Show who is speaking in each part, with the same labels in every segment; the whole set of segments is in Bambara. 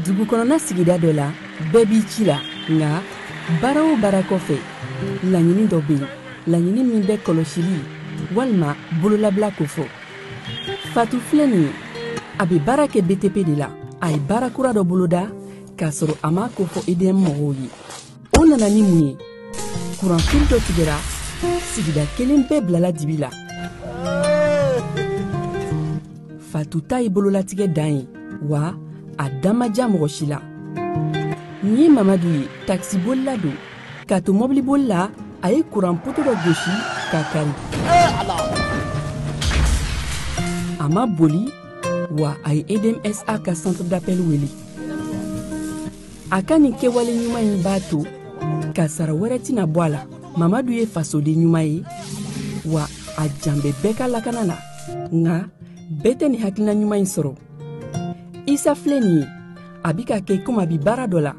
Speaker 1: Dugukɔnɔna sigida dɔ la bɛɛ b'i ci la nka baara o baara kɔfɛ laɲini dɔ bɛ yen laɲini min bɛ kɔlɔsili walima bololabila ko fɔ Fatu filɛ nin ye a bɛ baara kɛ BTP de la a ye baara kura dɔ boloda k'a sɔrɔ a m'a ko fɔ EDM mɔgɔw ye o nana ni mun ye kuran fili dɔ tigɛra sigida kelen bɛɛ bilala dibi la Fatu ta ye bololatigɛ dan ye wa a damaja mɔgɔ si la nin ye Mamadu ye taxibolila don k'a to mɔbiliboli la a ye kuran poto dɔ gosi k'a kari a ma boli wa a ye EDMSA ka centre d'appel wele a ka nin kɛwale ɲuman in b'a to ka sara wɛrɛ tɛna bɔ a la Mamadu ye fasoden ɲuman ye wa a jan bɛ bɛɛ ka lakana la nka bɛɛ tɛ nin hakilina ɲuman in sɔrɔ Isa filɛ nin ye a bi ka kɛ komi a bi baara dɔ la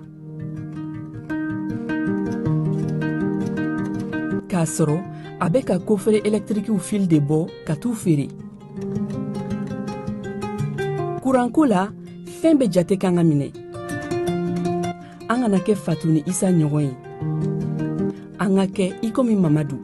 Speaker 1: k'a sɔrɔ a bɛ ka kofere électrique fil de bɔ ka t'u feere kuranko la fɛn bɛ jate kan ka minɛ an kana kɛ Fatu ni Isa ɲɔgɔn ye an ka kɛ i komi Mamadu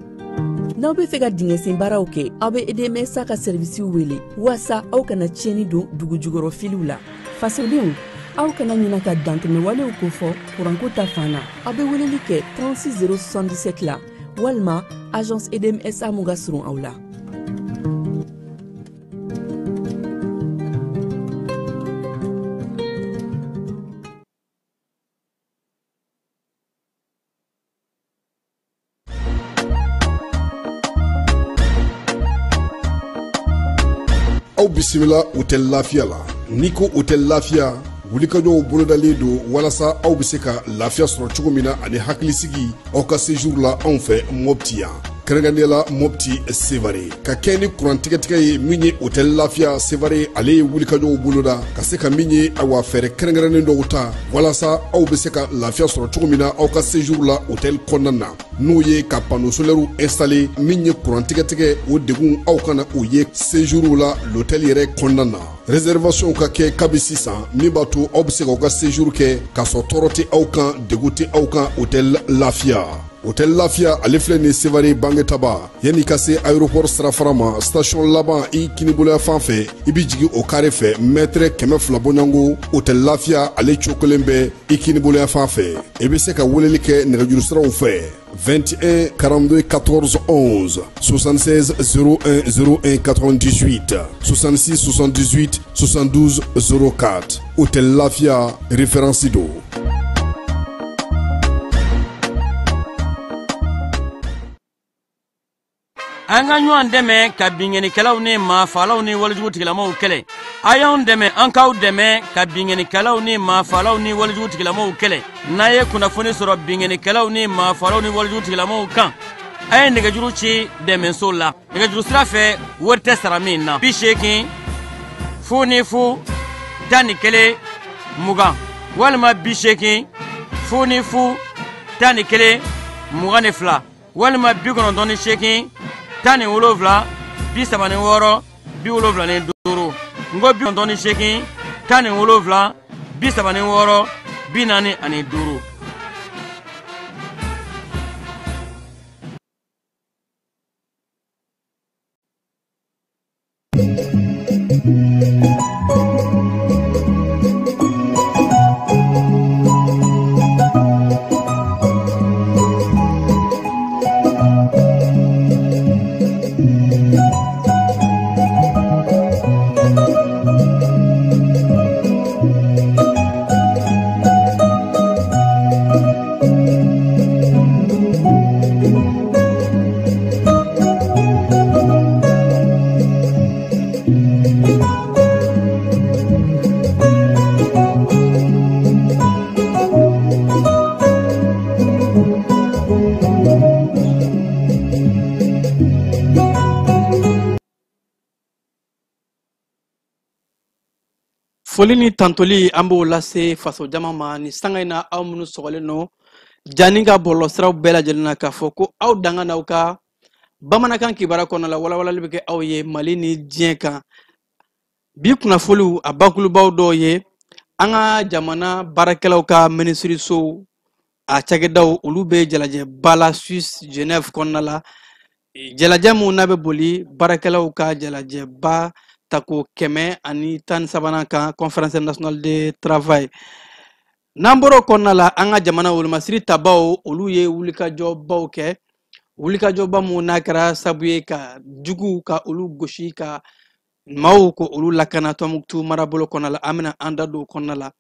Speaker 1: n'aw bɛ fɛ ka dingɛsen baaraw kɛ aw bɛ EDMSA ka servisiw wele walasa aw kana tiɲɛni don dugu jukɔrɔ filiw la fasodenw aw kana ɲina ka dantɛmɛwalew ko fɔ kuranko ta fan na aw bɛ weleli kɛ 36077 la walima agence EDMSA mun ka surun aw la
Speaker 2: aw bisimila hôtel Lafiya la n'i ko hôtel Lafiya wulikajɔw bolodalen don walasa aw bɛ se ka lafiya sɔrɔ cogo min na ani hakilisigi aw ka séjour la anw fɛ Mopti yan kɛrɛnkɛrɛnnenya la Mopti Sevare ka kɛ ni kurantigɛtigɛ ye min ye hôtel Lafiya Sevare ale ye wulikajɔw boloda ka se ka min ye awa fɛɛrɛ kɛrɛnkɛrɛnnen dɔw ta walasa aw bɛ se ka lafiya sɔrɔ cogo min na aw ka séjour la hôtel kɔnɔna na n'o ye ka panneau solaire installé min ye kurantigɛtigɛ o degun aw kana o ye séjour la l'hôtel yɛrɛ kɔnɔna na réservation ka kɛ kabi sisan min b'a to aw bɛ se k'aw ka séjour kɛ k'a sɔrɔ tɔɔrɔ tɛ aw kan degun tɛ aw kan hôtel Lafiya hôtel Lafiya ale filɛ nin Sevare bangetaba yanni ka se aéroport sirafara ma station laban i kiniboloya fan fɛ i bi jigin o carré fɛ mètre 200 bɔɲango hôtel Lafiya ale cokolen bɛ i kiniboloya fan fɛ i bɛ se ka weleli kɛ nɛgɛjuru siraw fɛ 21 42 14 11 76 01 01 98 66 78 72 04 hôtel Lafiya référence do
Speaker 3: an ka ɲɔgɔn dɛmɛ ka binŋɛnikɛlaw ni maafalaw ni walijugutigilamaw kɛlɛ a y'anw dɛmɛ an k'aw dɛmɛ ka binŋɛnikɛlaw ni maafalaw ni walijugutigilamaw kɛlɛ n'a ye kunnafoni sɔrɔ binŋɛnikɛlaw ni maafalaw ni walijugutigilamaw kan a ye nɛgɛjuru ci dɛmɛso la nɛgɛjuru sira fɛ wari tɛ sara min na 80 00 11 20 walima 80 00 11 22 walima 98 10 ni 7 36 75 ngo 98 10 ni 7 36 45.
Speaker 4: Foli ni tantoli an b'o lase faso jama ma ni sanga in na aw minnu sɔgɔlen no janni ka bɔlɔsiraw bɛɛ lajɛlen na k'a fɔ ko aw danga n'aw ka bamanankan kibara kɔnɔ la walawalali bɛ kɛ aw ye Mali ni diɲɛ kan bi kunnafoliw a bakulubaw dɔw ye an ka jamana baarakɛlaw ka minisiriso a cakɛdaw olu bɛ jalajɛba la Suisse Genève kɔnɔna la jalajɛ mun n'a bɛ boli baarakɛlaw ka jalajɛba tako 113 kan conférence nationale de travail n'an bɔra o kɔnɔna la an ka jamana wolomasiri tabaw olu ye wulikajɔbaw kɛ wulikajɔba mun n'a kɛra sabu ye ka juguw ka olu gosi ka maaw ko olu lakana Tɔnbukutu marabolo kɔnɔna la an bɛna an da don o kɔnɔna la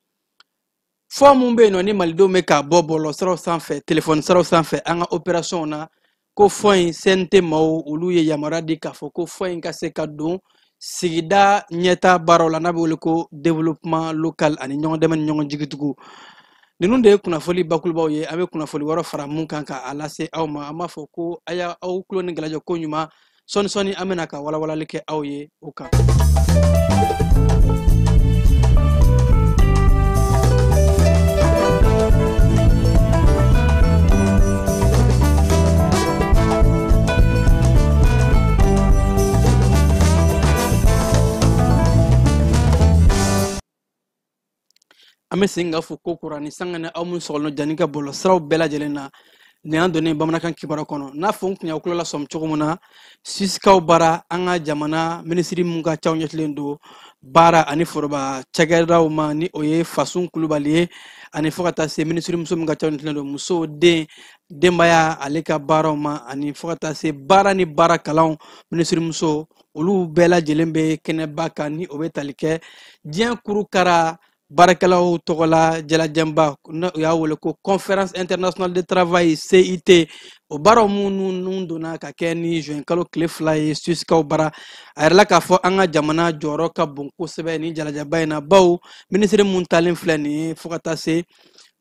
Speaker 4: fɔ mun bɛ yen nɔ ni malidenw bɛ ka bɔ bɔlɔsiraw sanfɛ telefɔni siraw sanfɛ an ka opération na ko fɔ in CNT maaw olu ye yamaruya di k'a fɔ ko fɔ in ka se ka don sigida ɲɛta baaraw la n'a bɛ wele ko développement local ani ɲɔgɔn dɛmɛ ni ɲɔgɔn jigitugu ninnu de ye kunnafoli bakulubaw ye an bɛ kunnafoli wɛrɛ fara mun kan k'a lase aw ma an b'a fɔ ko a y'a aw tulo ni galajɛ ko ɲuman sɔni an bɛna ka walawalali kɛ aw ye o kan. An bɛ segin ka fɔ ko kura ni sanga ni aw min sɔgɔlen janni ka bɔlɔsiraw bɛɛ lajɛlen na nin y'an donnen bamanankan kibara kɔnɔ n'a fɔ n kun y'aw tulo lasɔmi cogo min na Suissekaw baara an ka jamana minisiri mun ka caw ɲɛsilen don baara ani foroba cakɛdaw ma ni o ye Fasun Kulubali ye ani fɔ ka taa se minisiri muso min ka caw ɲɛsilen don muso denbaya ale ka baaraw ma ani fɔ ka taa se baara ni baara kalanw minisiri muso olu bɛɛ lajɛlen bɛ kɛnɛba kan ni o bɛ tali kɛ diɲɛ kurukara baarakɛlaw tɔgɔ la jalajɛnba o y'a wele ko conférence internationale de travail CIT o baaraw minnu donna ka kɛ ni juin kalo tile 2 ye Suissekaw bara a yɛrɛ la k'a fɔ an ka jamana jɔyɔrɔ ka bon kosɛbɛ ni jalajɛba in na bawo minisiri mun talen filɛ nin ye fɔ ka taa se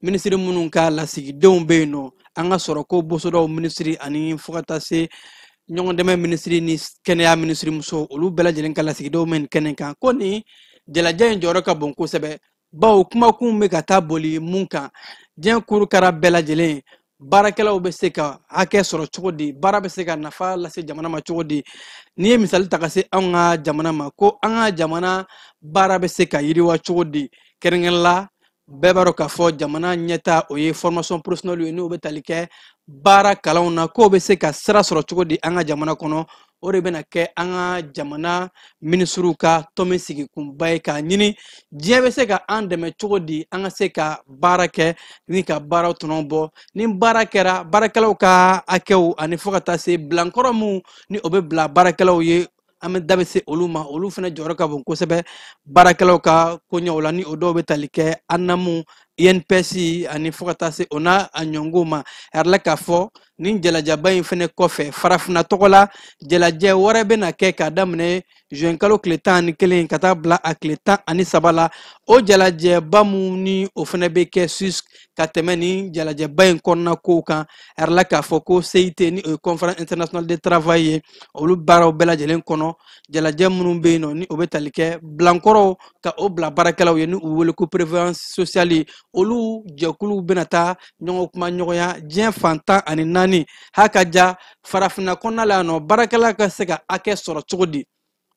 Speaker 4: minisiri minnu ka lasigidenw bɛ yen nɔ an ka sɔrɔ ko bosodaw minisiri ani fɔ ka taa se ɲɔgɔn dɛmɛ minisiri ni kɛnɛya minisiri muso olu bɛɛ lajɛlen ka lasigidenw bɛ nin kɛnɛ kan ko nin jalajɛ in jɔyɔrɔ ka bon kosɛbɛ bawo kumakun bɛ ka taa boli mun kan diɲɛ kurukara bɛɛ lajɛlen baarakɛlaw bɛ se ka hakɛ sɔrɔ cogo di baara bɛ se ka nafa lase jamana ma cogo di n'i ye misali ta ka se anw ka jamana ma ko an ka jamana baara bɛ se ka yiriwa cogo di kɛrɛnkɛrɛnnen la bɛɛ b'a dɔn k'a fɔ jamana ɲɛta o ye formation professionnelle ye n'o bɛ tali kɛ baara kalanw na k'o bɛ se ka sira sɔrɔ cogo di an ka jamana kɔnɔ o de bɛna kɛ an ka jamana minisiriw ka tɔnmin sigi kunba ye k'a ɲini diɲɛ bɛ se ka an dɛmɛ cogo di an ka se ka baara kɛ ni ka baaraw tɔnɔ bɔ ni baara kɛra baarakɛlaw ka hakɛw ani fɔ ka taa se bilankɔrɔ mun ni o bɛ bila baarakɛlaw ye an bɛ da bɛ se olu ma olu fana jɔyɔrɔ ka bon kosɛbɛ baarakɛlaw ka koɲɛw la ni o dɔw bɛ tali kɛ ANAMU INPS ani fɔ ka taa se o n'a a ɲɔngow ma a yɛrɛ la k'a fɔ nin jalajaba in fana kɔfɛ farafinna tɔgɔ la jalajɛ wɛrɛ bɛna kɛ k'a daminɛ juin kalo tile 11 ka taa bila a tile 13 la o jalajɛba mun ni o fana bɛ kɛ Suisse ka tɛmɛ nin jalajɛba in kɔnɔna kow kan a yɛrɛ la k'a fɔ ko CIT ni o ye conférence internationale de travail ye olu baaraw bɛɛ lajɛlen kɔnɔ jalajɛ minnu bɛ yen nɔ ni o bɛ tali kɛ bilankɔrɔw ka o bila baarakɛlaw ye ni u wele ko prévoyance sociale olu jɛkuluw bɛna taa ɲɔgɔn kuma ɲɔgɔnya diɲɛ fan 14 h'a ka ja farafinna kɔnɔna la yan nɔ baarakɛla ka se ka hakɛ sɔrɔ cogo di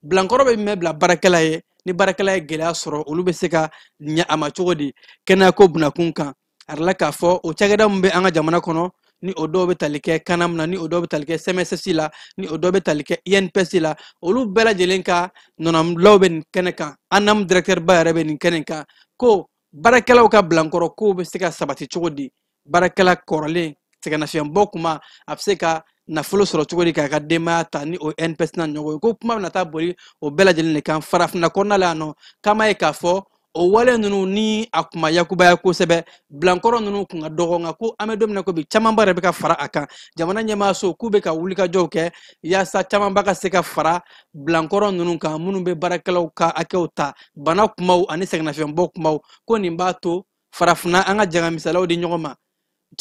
Speaker 4: bilankɔrɔ bɛ mɛn bila baarakɛla ye ni baarakɛla ye gɛlɛya sɔrɔ olu bɛ se ka ɲɛ a ma cogo di kɛnɛyako bunakun kan a yɛrɛ la k'a fɔ o cakɛda min bɛ an ka jamana kɔnɔ ni o dɔw bɛ tali kɛ kanam na ni o dɔw bɛ tali kɛ CMSS la ni o dɔw bɛ tali kɛ INPS la olu bɛɛ lajɛlen ka nɔnɔmulaw bɛ nin kɛnɛ kan ANAM directeur ba yɛrɛ bɛ nin kɛnɛ kan ko baarakɛlaw ka bilankɔrɔ kow bɛ se ka sabati cogo di baarakɛla kɔrɔlen sɛgɛnnafiɲɛbɔ kuma a bɛ se ka nafolo sɔrɔ cogo di k'a ka denbaya ta ni o NPS na ɲɔgɔn ye ko kuma bɛna taa boli o bɛɛ lajɛlen de kan farafinna kɔnɔna la yan nɔ k'an b'a ye k'a fɔ o wale ninnu ni a kuma yakubaya kosɛbɛ bilankɔrɔ ninnu kun ka dɔgɔ nka ko an bɛ don min na ko bi camanba yɛrɛ bɛ ka fara a kan jamana ɲɛmaayaso k'u bɛ ka wulikajɔw kɛ yaasa camanba ka se ka fara bilankɔrɔ ninnu kan minnu bɛ baarakɛlaw ka hakɛw ta bana kumaw ani sɛgɛnnafiɲɛbɔ kumaw ko nin b'a to farafinna an ka janga misaliyaw di ɲɔgɔn ma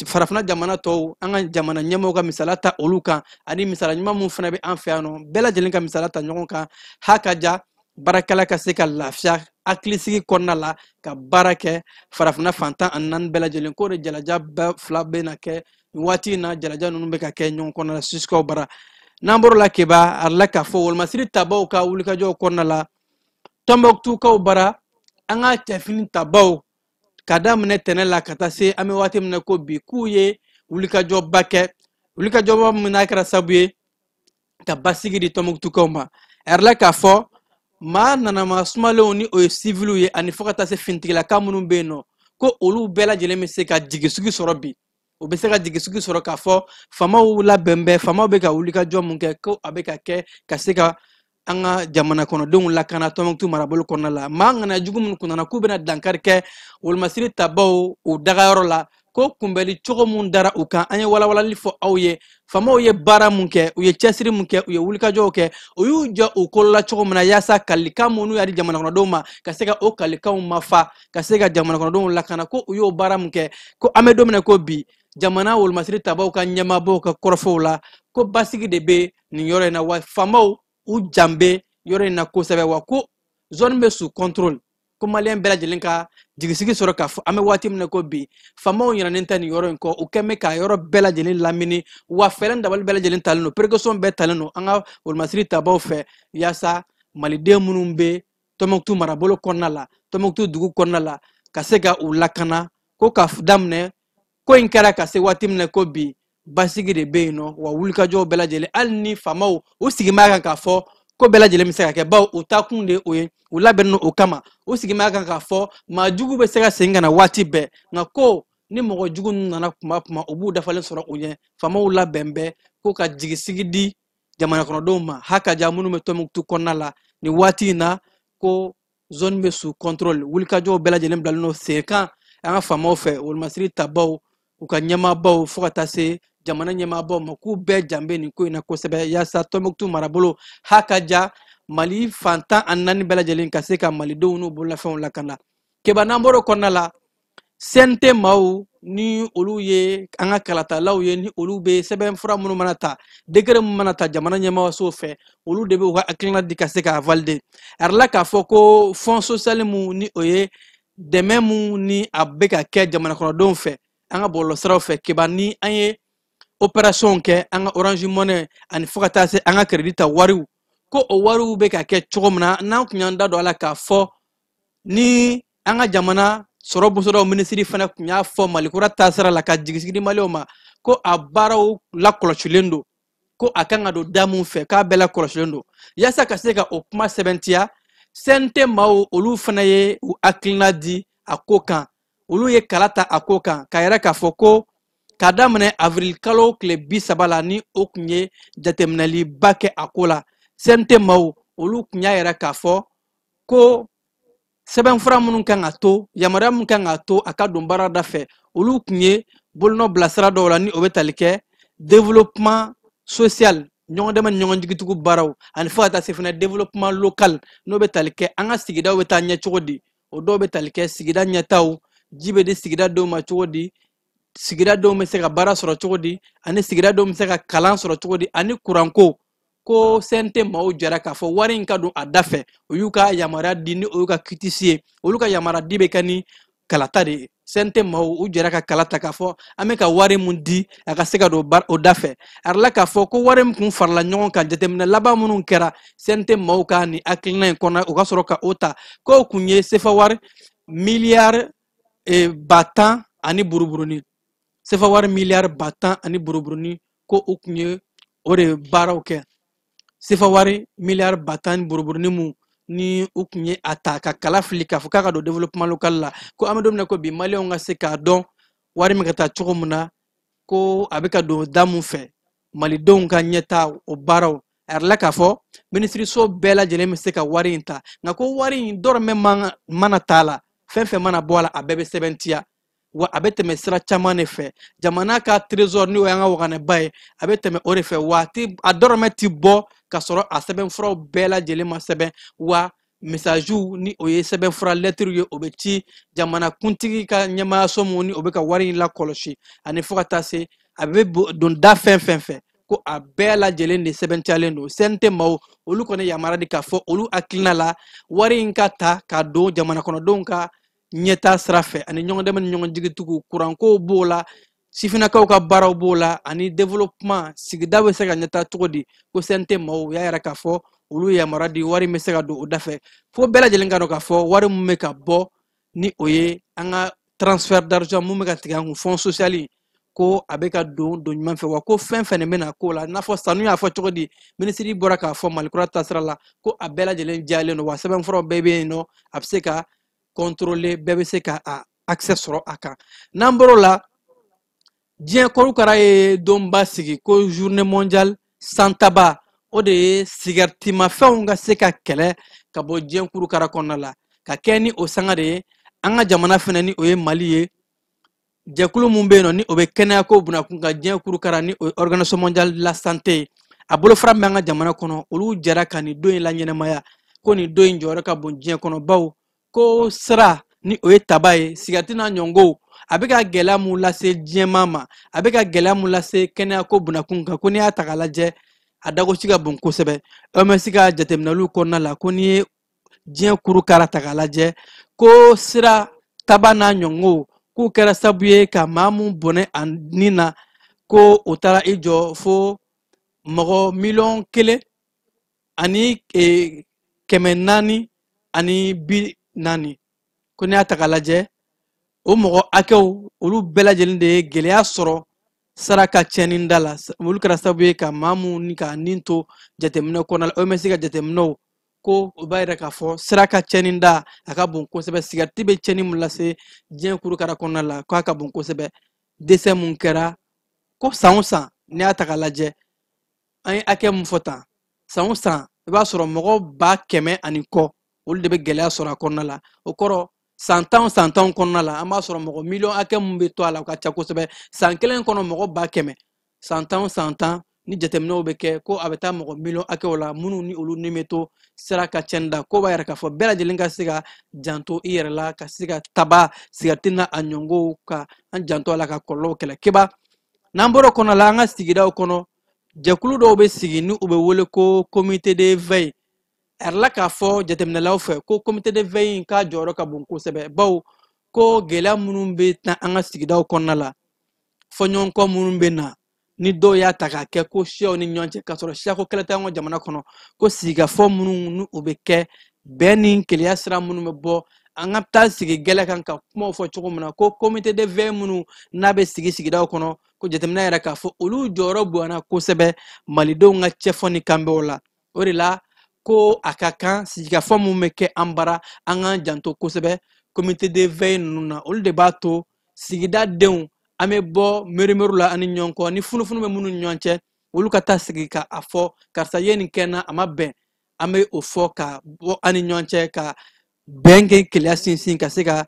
Speaker 4: farafina jamana tɔw an ka jamana ɲɛmɔgɔw ka misala ta olu kan ani misala ɲuman mun fana bɛ an fɛ yan nɔ bɛɛ lajɛlen ka misala ta ɲɔgɔn kan hakaja baarakɛla ka se ka lafiya hakilisigi kɔnɔna la ka baara kɛ farafina fantan ani naani bɛɛ lajɛlen ko de jalaja bɛɛ fila bɛ na kɛ waati in na jalaja ninnu bɛ ka kɛ ɲɔgɔn kɔnɔna la susikaw bara n'an bɔr'o la keba a la k'a fɔ wolomasiri tabaw ka wulikajɔw kɔnɔna la Tɔnbɔkutukaw bara an ka cɛfini tabaw ka daminɛ tɛnɛ la ka taa se an bɛ waati min na ko bi k'u ye wulikajɔba kɛ wulikajɔba min n'a kɛra sababu ye ka basigi di Tɔnbɔkutukaw ma a yɛrɛ la k'a fɔ maa nanama sumalenw ni o ye siviluw ye ani fo ka taa se finitigilaka minnu bɛ yen nɔ ko olu bɛɛ lajɛlen bɛ se ka jigisigi sɔrɔ bi u bɛ se ka jigisigi sɔrɔ k'a fɔ faamaw labɛn bɛ faamaw bɛ ka wulikajɔ mun kɛ ko a bɛ ka kɛ ka se ka an ka jamana kɔnɔdenw lakana Tɔnbɔkutu marabolo kɔnɔna la maa ŋana jugu minnu kunnana k'u bɛna dankari kɛ wolomasiri tabaw u dagayɔrɔ la ko kunbɛli cogo mun dara u kan an ye walawalali fɔ aw ye faamaw ye baara mun kɛ u ye cɛsiri mun kɛ u ye wulikajɔw kɛ u y'u jɔ u kolola cogo min na yaasa kalikan minnu y'a di jamana kɔnɔdenw ma ka se ka o kalikanw mafa ka se ka jamana kɔnɔdenw lakana ko u y'o baara mun kɛ ko an bɛ don min na ko bi jamana wolomasiri tabaw ka ɲɛmaabaw ka kɔrɔfɔw la ko basigi de bɛ nin yɔrɔ in na wa faamaw u janbe yɔrɔ in na kosɛbɛ wa ko zone bɛ sous contrôle ko maliyɛn bɛɛ lajɛlen ka jigisigi sɔrɔ k'a fɔ an bɛ waati min na ko bi faamaw ɲinɛnen tɛ nin yɔrɔ in kɔ u kɛn bɛ ka yɔrɔ bɛɛ lajɛlen lamini wa fɛɛrɛ dabali bɛɛ lajɛlen talen don précaution bɛɛ talen don an ka wolomasiri tabaw fɛ yaasa maliden minnu bɛ Tɔnbɔkutu marabolo kɔnɔna la Tɔnbɔkutu dugu kɔnɔna la ka se ka u lakana ko ka daminɛ ko in kɛra ka se waati min na ko bi basigi de bɛ yen nɔ wa wulikajɔw bɛɛ lajɛlen hali ni faamaw u sigi b'a kan k'a fɔ ko bɛɛ lajɛlen bɛ se ka kɛ bawo u taa kun de o ye u labɛnnen o kama u sigi b'a kan k'a fɔ maa jugu bɛ se ka segin ka na waati bɛɛ nka ko ni mɔgɔ jugu ninnu nana kuma kuma u b'u dafalen sɔrɔ u ɲɛ faamaw labɛn bɛɛ ko ka jigisigi di jamana kɔnɔdenw ma hakaja minnu bɛ Tɔnbɔkutu kɔnɔna la nin waati in na ko zone bɛ sous contrôle wulikajɔw bɛɛ lajɛlen bilalen don sen kan an ka faamaw fɛ wolomasiri tabaw u ka ɲɛmaabaw fo ka taa se jamana ɲɛmaabaw ma k'u bɛɛ janbe nin ko in na kosɛbɛ yaasa Tɔnbɔkutu marabolo hakaja Mali fantan ani naani bɛɛ lajɛlen ka se ka malidenw n'u bololafɛnw lakana keba n'an bɔr'o kɔnɔna la CNT maaw ni olu ye an ka kalatalaw ye ni olu bɛ sɛbɛnfura minnu mana ta décret minnu mana ta jamana ɲɛmaaso fɛ olu de bɛ u ka hakilina di ka se k'a valider a yɛrɛ la k'a fɔ ko fond social mun ni o ye dɛmɛ mun ni a bɛ ka kɛ jamana kɔnɔdenw fɛ an ka bɔlɔlɔsiraw fɛ keba ni an ye opération kɛ an ka Orange Money ani fo ka taa se an ka crédit ta wariw ko o wariw bɛ ka kɛ cogo min na n'an kun y'an da don a la k'a fɔ ni an ka jamana sɔrɔ bosodaw minisiri fana kun y'a fɔ malikura taasira la ka jigisigi di maliyɛnw ma ko a baaraw lakɔlɔsilen don ko a kan ka don da mun fɛ k'a bɛɛ lakɔlɔsilen don yaasa ka se ka o kuma sɛbɛntiya CNT maaw olu fana ye u hakilina di a ko kan olu ye kala ta a ko kan k'a yɛrɛ k'a fɔ ko k'a daminɛ avril kalo tile 30 la ni o kun ye jateminɛliba kɛ a ko la CNT maaw olu kun y'a yɛrɛ k'a fɔ ko sɛbɛnfura minnu kan ka to yamaruya minnu kan ka to a ka don baarada fɛ olu kun ye bolonɔ bila sira dɔw la ni o bɛ tali kɛ développement social ɲɔgɔn dɛmɛ ni ɲɔgɔn jigitigiw baaraw ani fo ka taa se fana développement local n'o bɛ tali kɛ an ka sigidaw bɛ taa ɲɛ cogo di o dɔw bɛ tali kɛ sigida ɲɛtaw ji bɛ di sigida dɔw ma cogo di sigida dɔw bɛ se ka baara sɔrɔ cogo di ani sigida dɔw bɛ se ka kalan sɔrɔ cogo di ani kuranko ko CNT maaw jɛra k'a fɔ wari in ka don a da fɛ o y'u ka yamaruya di ni o y'u ka kitisi ye olu ka yamaruya di bɛ kɛ ni kalata de ye CNT maaw u jɛra ka kala ta k'a fɔ an bɛ ka wari mun di a ka se ka don o da fɛ a yɛrɛ la k'a fɔ ko wari min kun farala ɲɔgɔn kan jateminɛ laban minnu kɛra CNT maaw ka nin hakilina in kɔnɔ u ka sɔrɔ ka o ta k'o kun ye sefa wari miliyari 10 ani buruburuni sefa wari miliyari 10 ani buruburuni ko u kun ye o de baaraw kɛ sefa wari miliyari 10 ani buruburuni mun ni u kun ye a ta ka kala fili k'a fɔ k'a ka don développement local la ko an bɛ don min na ko bi maliyɛnw ka se k'a dɔn wari min ka taa cogo min na ko a bɛ ka don da mun fɛ malidenw ka ɲɛta o baaraw a yɛrɛ la k'a fɔ minisiriso bɛɛ lajɛlen bɛ se ka wari in ta nka ko wari in dɔrɔmɛ mana t'a la fɛn fɛn mana bɔ a la a bɛɛ bɛ sɛbɛntiya wa a bɛ tɛmɛ sira caman de fɛ jamana ka trésor n'o y'an ka waganɛba ye a bɛ tɛmɛ o de fɛ wa a dɔrɔmɛ ti bɔ ka sɔrɔ a sɛbɛnfuraw bɛɛ lajɛlen ma sɛbɛn wa message ni o ye sɛbɛn fura lettre ye o bɛ ci jamana kuntigi ka ɲɛmaayaso mun ni o bɛ ka wari in lakɔlɔsi ani fo ka taa se a bɛ don da fɛn fɛn fɛ ko a bɛɛ lajɛlen de sɛbɛntiyalen don CNT maaw olu kɔni yamaruya di k'a fɔ olu hakilina la wari in ka ta ka don jamana kɔnɔdenw ka ɲɛtaa sira fɛ ani ɲɔgɔn dɛmɛ ni ɲɔgɔn jigitigiw kurankow b'o la sifinakaw ka baaraw b'o la ani développement sigida bɛ se ka ɲɛtaa cogo di ko CNT maaw y'a yɛrɛ k'a fɔ olu yamaruya di wari bɛ se ka don o da fɛ fo bɛɛ lajɛlen ka dɔn k'a fɔ wari mun bɛ ka bɔ ni o ye an ka transfert d'argent mun bɛ ka tigɛ an kun fond social ko a bɛ ka don ɲuman fɛ wa ko fɛn fɛn bɛ na k'o la n'a fɔ sanu y'a fɔ cogo di minisiri bɔra k'a fɔ malikura taasira la ko a bɛɛ lajɛlen jalen don wa sɛbɛnfuraw bɛɛ bɛ yen nɔ a bɛ se ka contrôler bɛɛ bɛ se ka accès sɔrɔ a kan n'an bɔr'o la diɲɛ korokara ye donba sigi ko journée mondiale sans tabac o de ye sigaretimafɛnw ka se ka kɛlɛ ka bɔ diɲɛ korokara kɔnɔna la ka kɛ ni o sanga de ye an ka jamana fɛnɛ ni o ye Mali ye jɛkulu mun bɛ yen nɔ ni o bɛ kɛnɛya ko bunakun ka diɲɛ korokara ni o ye organisation mondiale de la santé a bolofara min bɛ an ka jamana kɔnɔ olu jɛra ka nin don in la ɲɛnamaya ko nin don in jɔyɔrɔ ka bon diɲɛ kɔnɔ bawo ko sira ni o ye taba ye sigareti n'a ɲɔngow a bɛ ka gɛlɛya mun lase diɲɛma ma a bɛ ka gɛlɛya mun lase kɛnɛya ko bunakun kan ko n'i y'a ta k'a lajɛ a dagosi ka bon kosɛbɛ OMS ka jateminɛliw kɔnɔna la ko n'i ye diɲɛ korokara ta k'a lajɛ ko sira taba n'a ɲɔngow k'u kɛra sabu ye ka maa mun bɔnɛ a nin na ko o taara i jɔ fo mɔgɔ 1,000,000 ani 440 ko n'i y'a ta k'a lajɛ o mɔgɔ hakɛw olu bɛɛ lajɛlen de ye gɛlɛya sɔrɔ saraka cɛnni da la olu kɛra sabu ye ka maa mun ni ka nin to jateminɛw kɔnɔna la OMS ka jateminɛw ko o b'a yira k'a fɔ saraka cɛnni da a ka bon kosɛbɛ sigareti bɛ cɛnni mun lase diɲɛ korokara kɔnɔna la k'a ka bon kosɛbɛ dɛsɛ mun kɛra ko san o san n'i y'a ta k'a lajɛ an ye hakɛ mun fɔ tan san o san i b'a sɔrɔ mɔgɔ 100 ani kɔ olu de bɛ gɛlɛya sɔrɔ a kɔnɔna la o kɔrɔ san tan kɔnɔna la an b'a sɔrɔ mɔgɔ miliyɔn hakɛ mun bɛ to a la o ka ca kosɛbɛ san kelen kɔnɔ mɔgɔ 100 san tan ni jateminɛw bɛ kɛ ko a bɛ taa mɔgɔ miliyɔn hakɛw la minnu ni olu ni bɛ to sira ka cɛnni da ko b'a yɛrɛ k'a fɔ bɛɛ lajɛlen ka se ka janto i yɛrɛ la ka se ka taba sigareti n'a a ɲɔngow ka an janto a la ka kɔlɔlɔw kɛlɛ keba n'an bɔra o kɔnɔ la an ka sigidaw kɔnɔ jɛkulu dɔw bɛ sigi ni u bɛ wele ko comité de veille a yɛrɛ la k'a fɔ jateminɛlaw fɛ ko comité de veille in ka jɔyɔrɔ ka bon kosɛbɛ bawo ko gɛlɛya minnu bɛ taa an ka sigidaw kɔnɔna la fɔɲɔgɔnkɔ minnu bɛ na ni dɔw y'a ta k'a kɛ ko siyaw ni ɲɔgɔn cɛ k'a sɔrɔ siyako kɛlɛ tɛ an ka jamana kɔnɔ ko sigikafɔ minnu ni o bɛ kɛ bɛn ni keleya sira minnu bɛ bɔ an ka taa sigi gɛlɛ kan ka kumaw fɔ cogo min na ko comité de veille minnu n'a bɛ sigi sigidaw kɔnɔ ko jateminɛ yɛrɛ k'a fɔ olu jɔyɔrɔ bonyana kosɛbɛ malidenw ka cɛfɔ ni kanbɛnw la o de la ko a ka kan sigikafɔ minnu bɛ kɛ an bara an k'an janto kosɛbɛ comité de veille ninnu na olu de b'a to sigida denw an bɛ bɔ mirimiriw la ani ɲɔgɔn kɔ ni funufunu bɛ minnu ni ɲɔgɔn cɛ olu ka taa sigi k'a fɔ karisa ye nin kɛ n na a ma bɛn an bɛ o fɔ ka bɔ an ni ɲɔgɔn cɛ ka bɛn kɛ keleya sinsin ka se ka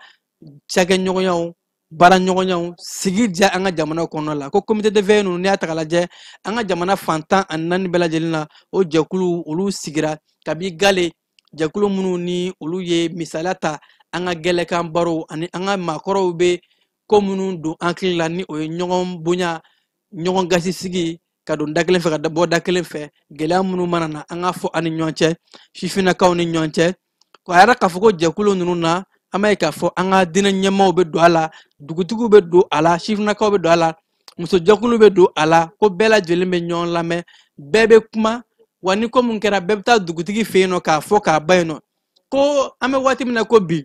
Speaker 4: cakɛɲɔgɔnyaw baara ɲɔgɔnyaw sigi diya an ka jamana kɔnɔna la ko comité de veille ninnu n'i y'a ta k'a lajɛ an ka jamana fan 14 bɛɛ lajɛlen na o jɛkulu olu sigira kabi gale jɛkulu minnu ni olu ye misaliya ta an ka gɛlɛkan barow ani an ka maakɔrɔw bɛ ko minnu don an hakili la ni o ye ɲɔgɔn bonya ɲɔgɔn gasi sigi ka don da kelen fɛ ka bɔ da kelen fɛ gɛlɛya minnu mana na an k'a fɔ an ni ɲɔgɔn cɛ sifinnakaw ni ɲɔgɔn cɛ a yɛrɛ k'a fɔ ko jɛkulu ninnu na an b'a ye k'a fɔ an ka diinɛ ɲɛmaaw bɛ don a la dugutigiw bɛ don a la sifinnakaw bɛ don a la musojɛkulu bɛ don a la ko bɛɛ lajɛlen bɛ ɲɔgɔn lamɛn bɛɛ bɛ kuma wa ni ko mun kɛra bɛɛ bɛ taa dugutigi fɛ yen nɔ k'a fɔ k'a ba yen nɔ ko an bɛ waati min na ko bi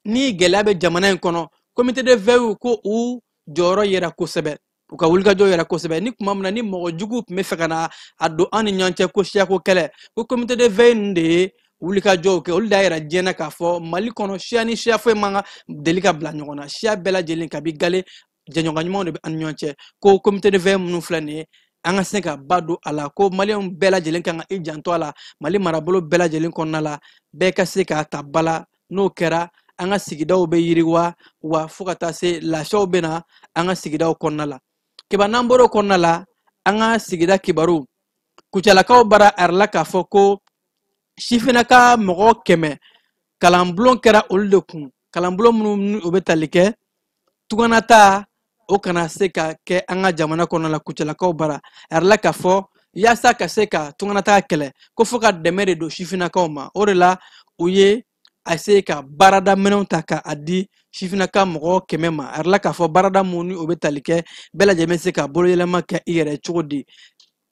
Speaker 4: ni gɛlɛya bɛ jamana in kɔnɔ comité de veille ko u jɔyɔrɔ yɛrɛ kosɛbɛ u ka wulikajɔ yɛrɛ kosɛbɛ ni tuma min na ni mɔgɔ jugu tun bɛ fɛ ka na a don an ni ɲɔgɔn cɛ ko siyako kɛlɛ ko comité de veille ninnu de ye wulikajɔw kɛ olu de y'a yɛrɛ diɲɛ na k'a fɔ mali kɔnɔ siya ni siya foyi man ka deli ka bila ɲɔgɔn na siya bɛɛ lajɛlen kabi gale jɛɲɔgɔn ɲumanw de bɛ an ni ɲɔgɔn cɛ ko comité de veille minnu filɛ nin ye an ka se ka ba don a la ko maliyɛnw bɛɛ lajɛlen kan ka i janto a la mali marabolo bɛɛ lajɛlen kɔnɔna la bɛɛ ka se k'a ta ba la n'o kɛra an ka sigidaw bɛ yiriwa wa fo ka taa se lafiyaw bɛ na an ka sigidaw kɔnɔna la kiba n'an bɔra o kɔnɔna la an ka sigida kibaru kucalakaw bara arala k'a fɔ ko sifinaka mɔgɔ kɛmɛ kalanbulon kɛra olu de kun kalanbulon minnu u bɛ tali kɛ tuganata o kana se ka kɛ an ka jamana kɔnɔ la kucɛlakaw bara a yɛrɛ k'a fɔ yaasa ka se ka tuganata kɛlɛ ko fo ka dɛmɛ de don sifinakaw ma o de la u ye a se ka baarada minɛnw ta k'a di sifinaka mɔgɔ kɛmɛ ma a yɛrɛ k'a fɔ baarada mun ni o bɛ tali kɛ bɛɛ lajɛlen bɛ se ka boloyɛlɛma kɛ i yɛrɛ cogo di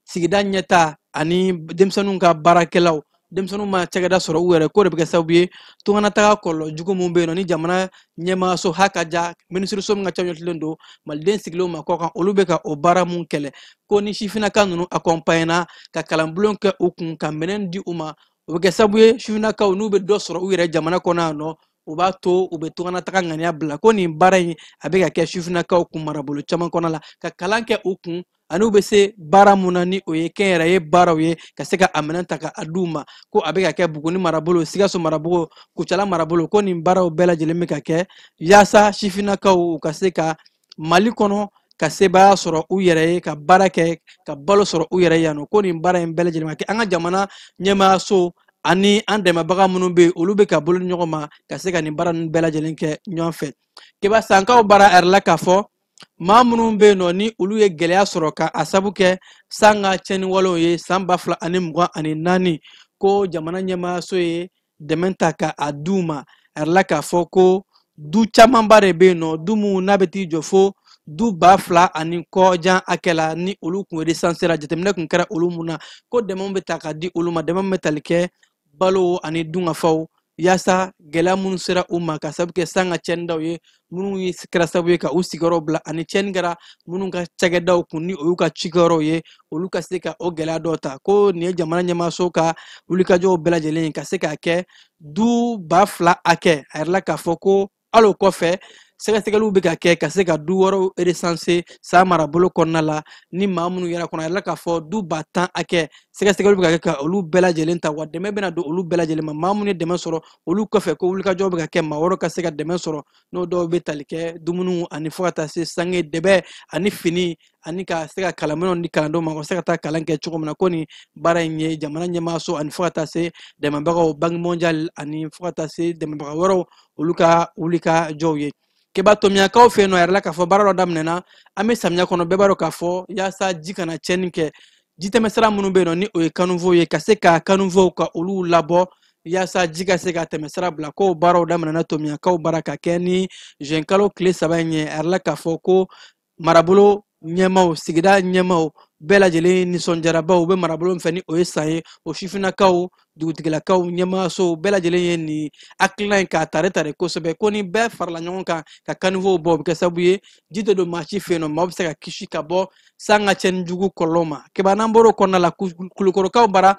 Speaker 4: sigida ɲɛta ani denmisɛnninw ka baarakɛlaw denmisɛnninw ma cakɛda sɔrɔ u yɛrɛ ko de bɛ kɛ sababu ye tunganataga kɔlɔlɔ jugu min bɛ yen nɔ ni jamana ɲɛmaayaso hakaja minisiriso min ka ca ɲɛtilen don maliden sigilenw ma kɔ kan olu bɛ ka o baara mun kɛlɛ ko ni sifinaka ninnu accompagner ka kalanbulon kɛ u kun ka minɛn di u ma o bɛ kɛ sababu ye sifinakaw n'u bɛ dɔ sɔrɔ u yɛrɛ jamana kɔnɔ yan nɔ u b'a to u bɛ tunganataga ŋaniya bila ko nin baara in a bɛ ka kɛ sifinakaw kun marabolo caman kɔnɔ la ka kalan kɛ u kun ani u bɛ se baara mun na ni o ye kɛnyɛrɛye baaraw ye ka se ka a minɛn ta ka a d'u ma ko a bɛ ka kɛ buguni marabolo sikaso marabolo kucala marabolo ko nin baaraw bɛɛ lajɛlen bɛ ka kɛ yaasa sifinakaw u ka se ka mali kɔnɔ ka sebaaya sɔrɔ u yɛrɛ ye ka baara kɛ ka balo sɔrɔ u yɛrɛ yan nɔ ko nin baara in bɛɛ lajɛlen ka kɛ an ka jamana ɲɛmaayaso ani an dɛmɛbaga minnu bɛ yen olu bɛ ka bolo ni ɲɔgɔn ma ka se ka nin baara ninnu bɛɛ lajɛlen kɛ ɲɔgɔn fɛ keba sankaw baara yɛrɛ la k'a fɔ maa minnu bɛ yen nɔ ni olu ye gɛlɛya sɔrɔ ka a sabu kɛ san ka tiɲɛniwalew ye san 2024 ko jamana ɲɛmaayaso ye dɛmɛ ta ka a d'u ma a yɛrɛ la k'a fɔ ko du camanba de bɛ yen nɔ du minnu n'a bɛ t'i jɔ fo du 2000 ani kɔjan hakɛ la ni olu kun resansera jateminɛ kun kɛra olu mun na ko dɛmɛw bɛ ta ka di olu ma dɛmɛ bɛ tali kɛ balo ani dunkafaw yaasa gɛlɛya minnu sera u ma ka sabu kɛ san ka tiɲɛnidaw ye minnu kɛra sababu ye ka u sigiyɔrɔ bila ani tiɲɛni kɛra minnu ka cakɛdaw kun ni o y'u ka cikɛyɔrɔw ye olu ka se ka o gɛlɛya dɔw ta ko nin ye jamana ɲɛmaayaso ka wulikajɔw bɛɛ lajɛlen ye ka se k'a kɛ du 2000 hakɛ a yɛrɛ la k'a fɔ ko hali o kɔfɛ sɛgɛsɛgɛliw bɛ ka kɛ ka se ka du wɔɔrɔw resanse san marabolo kɔnɔna la ni maa minnu yɛrɛ kɔnɔ a yɛrɛ k'a fɔ du 10,000 hakɛ sɛgɛsɛgɛliw bɛ ka kɛ ka olu bɛɛ lajɛlen ta wa dɛmɛ bɛna don olu bɛɛ lajɛlen ma maa minnu ye dɛmɛ sɔrɔ olu kɔfɛ ko wulikajɔw bɛ ka kɛ maa wɛrɛw ka se ka dɛmɛ sɔrɔ n'o dɔw bɛ tali kɛ dumuniw ani fo ka taa se sange dɛbɛ ani fini ani ka se ka kalanminɛnw di kalandenw ma ka se ka taa kalan kɛ cogo min na ko nin baara in ye jamana ɲɛmaayaso ani fo ka taa se dɛmɛbagaw banque mondiale ani fo ka taa se dɛmɛbaga wɛrɛw olu ka wulikajɔw ye keba tomiyakaw fɛ yen nɔ a yɛrɛ la k'a fɔ baara dɔ daminɛna an bɛ samiya kɔnɔ bɛɛ b'a dɔn k'a fɔ yaasa ji kana tiɲɛni kɛ jitɛmɛsira minnu bɛ yen nɔ ni o ye kanuvow ye ka se ka kanuvow ka olu labɔ yaasa ji ka se ka tɛmɛsira bila ko baaraw daminɛna tomiyakaw baara ka kɛ ni juin kalo tile 3 in ye a yɛrɛ la k'a fɔ ko marabolo ɲɛmaw sigida ɲɛmaw bɛɛ lajɛlen nisɔndiyarabaw u bɛ marabolo min fɛ ni o ye san ye o sifinakaw dugutigilakaw ɲɛmaayasow bɛɛ lajɛlen ye nin hakilina in k'a tare tare kosɛbɛ ko ni bɛɛ farala ɲɔgɔn kan ka kanivow bɔ o bɛ kɛ sababu ye ji tɛ don maa si fɛ yen nɔ maaw bɛ se ka kisi ka bɔ san ka tiɲɛni jugu kɔlɔlɔ ma keba n'an bɔra o kɔnɔna la kulukorokaw bara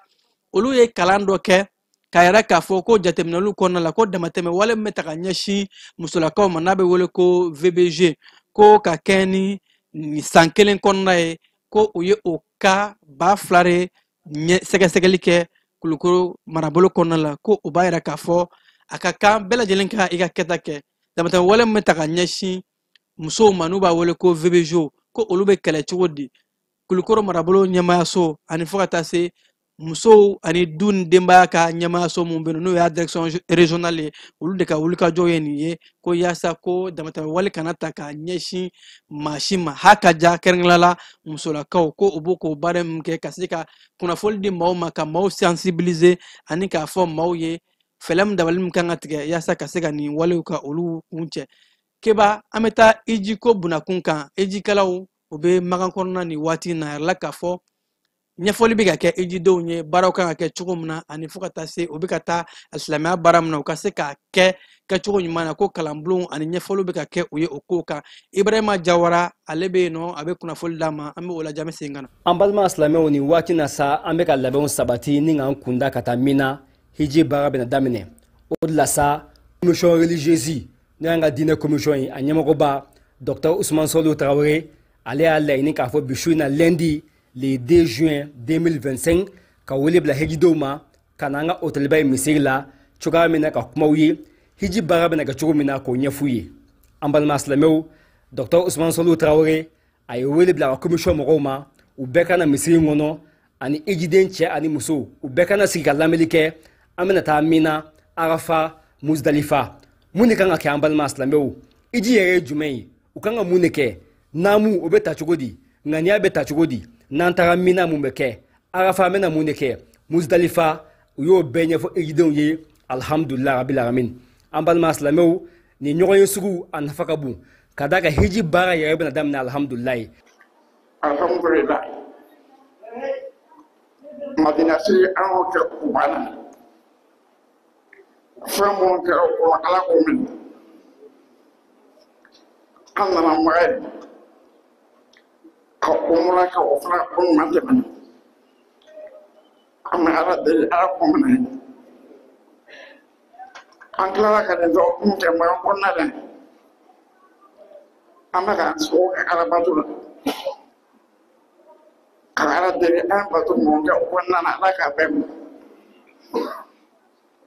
Speaker 4: olu ye kalan dɔ kɛ k'a yɛrɛ k'a fɔ ko jateminɛliw kɔnɔna la ko damatɛmɛ wale min bɛ ta ka ɲɛsin musolakaw ma n'a bɛ wele ko VBG ko ka kɛ ni san kelen kɔnɔna ye ko u ye o ka 2000 de sɛgɛsɛgɛli kɛ kulukoro marabolo kɔnɔna la ko o b'a yɛrɛ k'a fɔ a ka kan bɛɛ lajɛlen ka i ka kɛta kɛ damatɛmɛ wale min bɛ ta ka ɲɛsin musow ma n'u b'a wele ko VBG ko olu bɛ kɛlɛ cogo di kulukoro marabolo ɲɛmaayaso ani fo ka taa se musow ani du ni denbaya ka ɲɛmaayaso mun bɛ yen n'o y'a direction régionale ye olu de ka wulikajɔ ye nin ye ko yaasa ko damatɛmɛ wale kana ta ka ɲɛsin maa si ma hakaja kɛrɛnkɛrɛnnenya la musolakaw ko u b'o k'o baara min kɛ ka se ka kunnafoni di maaw ma ka maaw sensibiliser ani k'a fɔ maaw ye fɛɛrɛ min dabali min kan ka tigɛ yaasa ka se ka nin walew ka olu kun cɛ keba an bɛ taa ijiko bunakun kan ijikɛlaw u bɛ magan kɔnɔna nin waati in na a yɛrɛ la k'a fɔ ɲɛfɔli bɛ ka kɛ ejidenw ye baaraw kan ka kɛ cogo min na ani fo ka taa se u bɛ ka taa silamɛya baara min na u ka se k'a kɛ kɛcogo ɲuman na ko kalanbulon ani ɲɛfɔliw bɛ ka kɛ u ye o kow kan Ibrahima Jawara ale bɛ yen nɔ a bɛ kunnafoli d'a ma an bɛ o lajɛ an bɛ segin ka na.
Speaker 5: An balima silamɛw ni waati na sa an bɛ ka labɛnw sabati ni k'an kunda ka taa min na hiji baara bɛna daminɛ o de la sa commission religieuse n'o y'an ka diinɛ commission ye a ɲɛmɔgɔba Dr Ousmane Solo Traoré ale y'a laɲini k'a fɔ bi su in na lundi le 2 juin 2025 ka wele bila hijidenw ma ka na an ka hôtelba ye misiri la cogoya min na ka kumaw ye hiji baara bɛna kɛ cogo min na k'o ɲɛf'u ye an balima silamɛw Dr Ousmane Solo Traoré a ye wele bila a ka commission mɔgɔw ma u bɛɛ kana misiri kɔnɔ ani hijiden cɛ ani muso u bɛɛ kana sigi ka lamɛnni kɛ amena ta mina arafa muzdalifa muni kanga ke ambal maslameu iji yere jumei ukanga muneke namu obeta chugodi ngania beta chugodi nantara mina mumeke arafa mena muneke muzdalifa uyo benye fo ejidon ye alhamdulillah rabbil alamin ambal maslameu ni nyogoyen sugu anfakabu kadaka hiji bara yere bena damna alhamdulillah
Speaker 6: alhamdulillah madina si anu ke kubana famon ke ko ala ko min Allah na mai ko umra ka ofra ko madina amma ala de ala ko min an klara ka do ko ke ma ko na de amma ka so ka ala batula ala de an batu mo ga ko na na la ka bem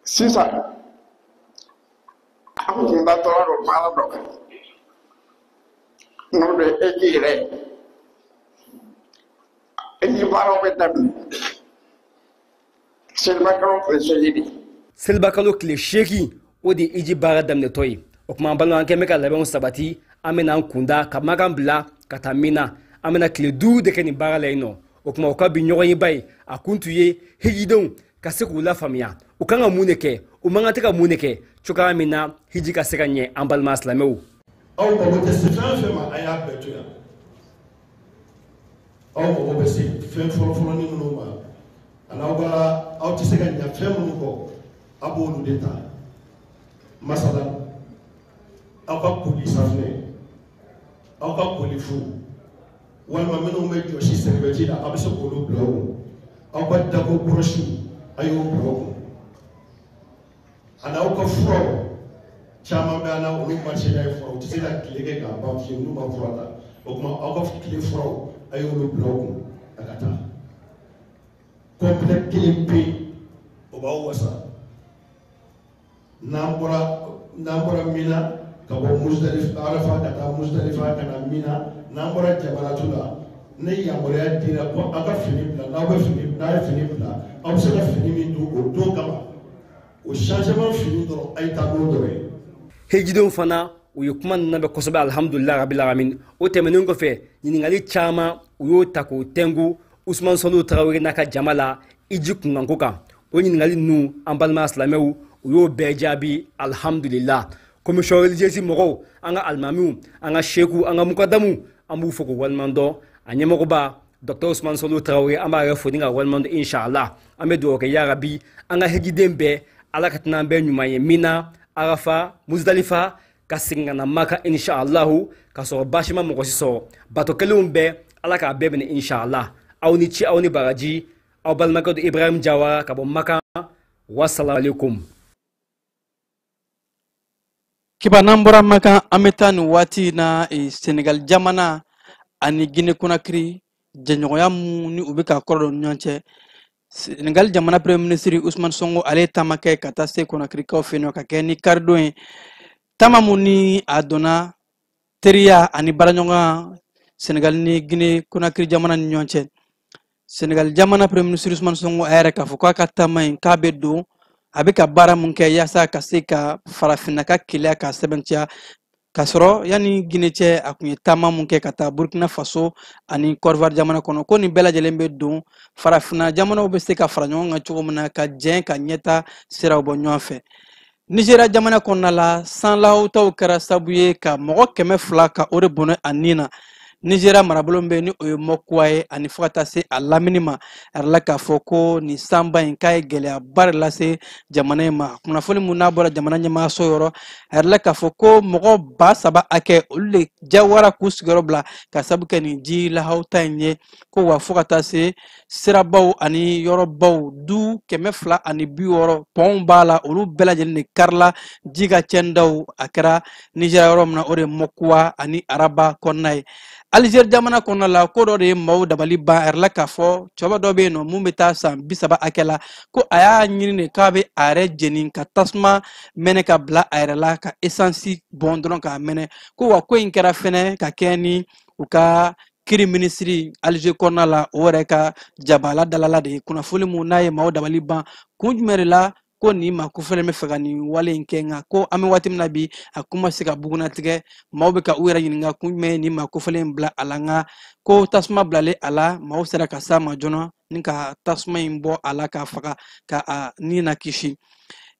Speaker 6: sisa aku nda toro mala do no de ejire eji baro betam
Speaker 5: selba kalo kile sheki odi iji bara damne toy okuma balo anke meka labe sabati amena nkunda kamaga mbla katamina amena kile du de keni bara leino okuma okabi nyogo yibai akuntuye hijidon kasiku la famia ukanga muneke umanga teka muneke chuka mina hijika sekanye ambal maslameu
Speaker 7: au ko wote sifanfe ma aya betuya au ko wote si fen folo ni no ma anaga au ti sekanya fem ko abolu deta masalan aka police afne aka polifu walma meno me joshi serveti da abiso ko lo blow aka dako broshu ayo blow ana aka fro chama bana ulu marché day fro ti sila kilege ga ba fi nu ma fro okuma aka kile fro ayo lo blow akata complète kilimpi oba wasa nambora mina kabo Muzdalifa arafa kata Muzdalifa kana mina nambora jabaratula ne yamore dira ko aga fini bla na ba fini na fini bla am se la fini min do kama o changement fini do ay ta do re
Speaker 5: hejidon fana uyo kuma nabe kosobe alhamdulillah rabbil alamin o temenon ko fe ni ngali chama uyo tako tengu Ousmane Sonko Traoré naka jamala iji kungankoka oni ngali nu ambalma islameu uyo bejabi alhamdulillah commission religieuse moko anga almamiu anga sheku anga mukadamu amu foko walmando anyamoko ba Dr Ousmane Sonko Traoré amba refodinga walmando inshallah amedo ke ya rabbi anga hejidembe alakatna be nyumaye mina arafa muzdalifa kasinga na maka inshallah kaso bashima moko siso bato kelumbe alaka bebene inshallah awni ci awni baraji aw balmako de Ibrahim Jawara kabo maka wassalamu alaikum
Speaker 4: kiba nambura maka ametani wati na Senegal jamana ani Guinée Conakry janyoyamu ni ubika kordo nyonche Senegal jamana premier ministre Ousmane Sonko ale tamake kata se Conakry ka feno ka keni kardo tamamuni adona teria ani baranyonga Senegal ni Guinée Conakry jamana nyonche Senegal jamana premier ministre Ousmane Sonko ayere ka fuka katamain ka bedo abika bara munke yasa kasika farafina ka kilya ka sebentia kasro yani Guinée akunye tama munke kata Burkina Faso ani Côte d'Ivoire jamana kono ko ni bela jelembe do farafina jamana obeste ka faranyo nga chugumna ka jen ka nyeta sira obo nyonfe Nigeria jamana kono la san la hauta kara sabuye ka mogo keme fla ka ore bono anina Nigeria marabolombe ni oyemokwae ani fata se alaminima erla ka foko ni samba inkai gele bar la se jamana ma kuna foni munabora jamana nyama soyoro erla ka foko mogo ba saba ake ulle jawara kusgoro bla ka sabuke ni ji la hauta nye ko wa fokata se sirabaw ani yorobaw du kemefla ani biworo pombala ulu bela jeni karla jiga chendaw akara Nigeria yoromna ore mokwa ani araba konnay Alger jamana kono la ko do de maw dabali ba erla ka fo choba do be no mumbeta sam bisaba akela ko aya nyine ka be are jenin ka tasma mene ka bla airela ka essence bondron ka mene ko wa ko inkera fene ka keni uka kiri ministry Alger kono la ore ka jabala dalala de kuna fuli mu naye maw dabali ba kunjumere la ko ni ma ko fele me faga ni wale nkenga ko ame wati mna bi akuma sika buguna tige mawbe ka uira yininga kume ni ma ko fele mbla alanga ko tasma blale ala maw sera ka sama jono ninka tasma imbo ala ka faga ka ni na kishi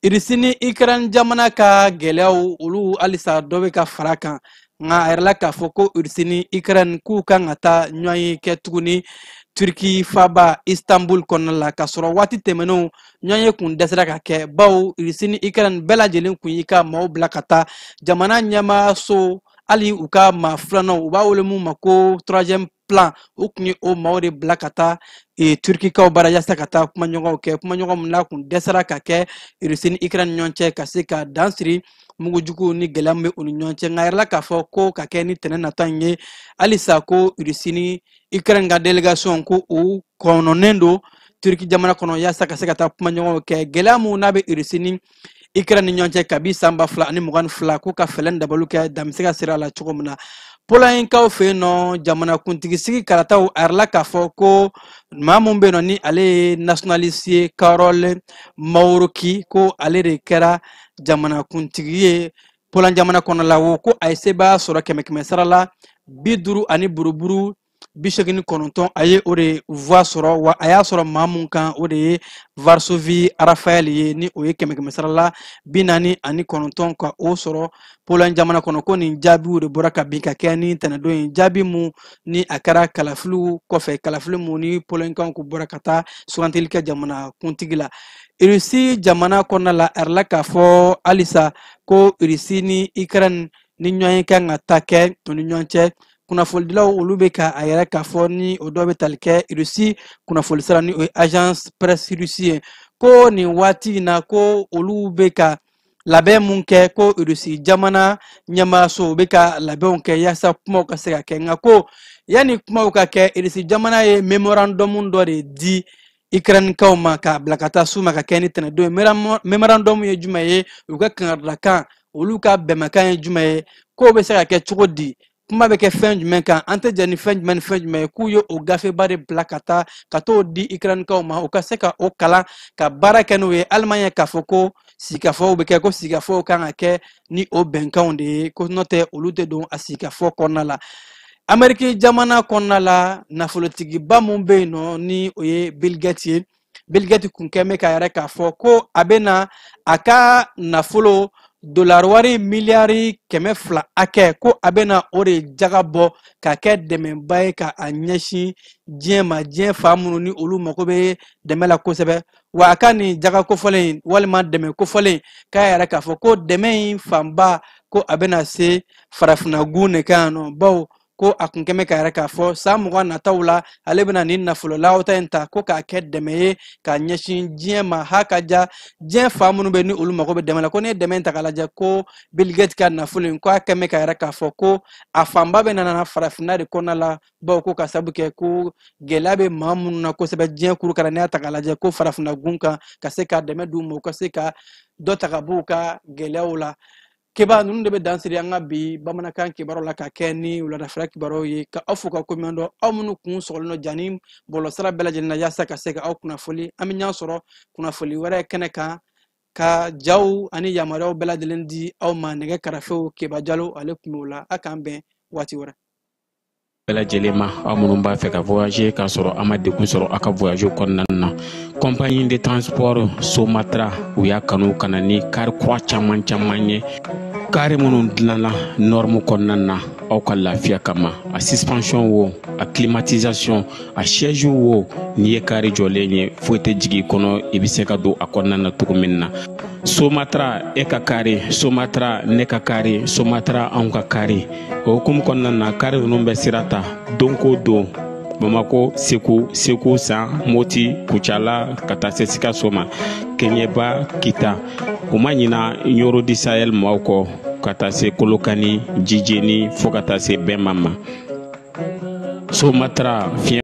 Speaker 4: irisini ikran jamana ka gelew ulu alisa dobe ka faraka nga erla ka foko irisini ikran ku kan ata nyoyi ke tuguni Turki faba Istanbul konala ka soro wati temeno nyoye kun desra ka ke baw irisini ikran bela jelen kun yika maw blakata jamana nyama so ali uka ma flano uba wole mu mako 3e plan ukni o mawre blakata e Turki ka bara yasta kata kuma nyongo ke kuma nyongo mna kun desra ka ke irisini ikran nyonche ka se ka dansri mugu jugu ni gelambe uni nyonche ngairla ka fo ko ka ke ni tenena tanye alisa ko irisini ikran ga delegation ko o kono nendo Turki jamana kono yasta ka se kata kuma nyongo ke gelamu nabe irisini ikran ni nyonche kabi samba fla ni mugan fla ko ka felen dabalu ke damsega sira la chogomna pola inkaw fe no jamana kuntigi sigi karataw arla ka fo ko mamumbe no ni ale nationaliste Karol Mauruki ko ale de kera jamana kuntigi pola jamana kono la wo ko ay seba soro kemekeme sarala biduru ani buruburu bishagini kononton aye ore voix soro wa aya soro mamun kan ore Varsovie Rafael ye ni oye kemekeme sarala binani ani kononton ka o soro polan jamana kono ko ni jabi ore boraka bika kani tanado en jabi mu ni akara kalaflu kofe kalaflu mu ni polan kan ko borakata sugantil ka jamana kuntigila irisi jamana kono la erla ka fo alisa ko irisi ni ikran ni nyoyen kan atake ni nyonche kuna foldila ulube ka ayara ka fo ni odobe talke Russie kuna folisara ni agence presse russien ko ni wati na ko ulube ka labe munke ko Russie jamana nyama so be ka labe munke yasa kuma ka sega kenga ko yani kuma ka ke Russie jamana ye memorandum ndore di Ikran kauma ka blakata suma ka keni tena do memorandum ye jumaye uka kanarda uluka bemaka ye jumaye ko be sega ke chugodi kuma be ke fin du men kan ante jani fin du men kuyo o gafe bare blakata kato di Ikran kauma o ka seka o kala ka baraka no ye Allemagne ka foko sika fo be ke ko sika fo kan ke ni o benkan de ko note olute don asika fo konala Ameriki jamana konala nafolotigi ba mumbe no ni oye Bill Gates kun keme ka yara ka fo ko abena aka nafolo dollar wari miliari keme fla ake ko abena ore jagabo ka ke deme baye ka anyeshi jema jen famunu ni olu makobe deme la kosebe wa aka ni jaga ko folen walma deme ko folen ka yara ka fo ko deme famba ko abena se farafuna gune kano bawo ko akunkeme ka yara ka fo samuga na tawla alebna ni nafulo lawta enta ko ka ke deme ka nyeshin jema hakaja jen famunu be ni ulu makobe deme la ko ne deme enta kalaja ko Bill Gates ka nafulo ko akeme ka yara ka fo ko afamba be na farafina de konala ba ko ka sabuke ko gelabe mamunu na ko sebe jen kuru kala ne atakalaja ko farafina gunka ka se ka deme du mo ko se ka do takabuka gelawla keba nunu de be dansiri anga bi bamana kan kibaro la ka keni wala da fra kibaro ye ka afuka ko mendo amunu kun solno janim bolo sara bela jenna yasa ka seka au kuna foli aminya soro kuna foli wara keneka ka jaw ani yamaro bela jelendi au manege karafo keba jalo alaikum wala akambe wati wara
Speaker 8: bela jelema amunun b'a fɛ ka voyager ka sɔrɔ a ma degun sɔrɔ a ka voyage kɔnɔna na compagnie de transport Somatra u y'a kanu kana ni kari kura caman ye kari minnu dilanna norme kɔnɔna na aw ka lafiya kama a suspension wo a climatisation a siège wo n'i ye kari jɔlen ye foyi tɛ jigin kɔnɔ i bɛ se ka don a kɔnɔna na cogo min na Somatra e ka kari Somatra ne ka kari Somatra anw ka kari o hukumu kɔnɔna na kari ninnu bɛ sira ta don ko don Bamako Segu San Moti Kucala ka taa se Sikaso ma Keɲeba Kita o ma ɲina Yoro di Sahel maaw kɔ ka taa se Kolokani Jijeni fo ka taa se Bɛnma ma Somatra fiɲɛ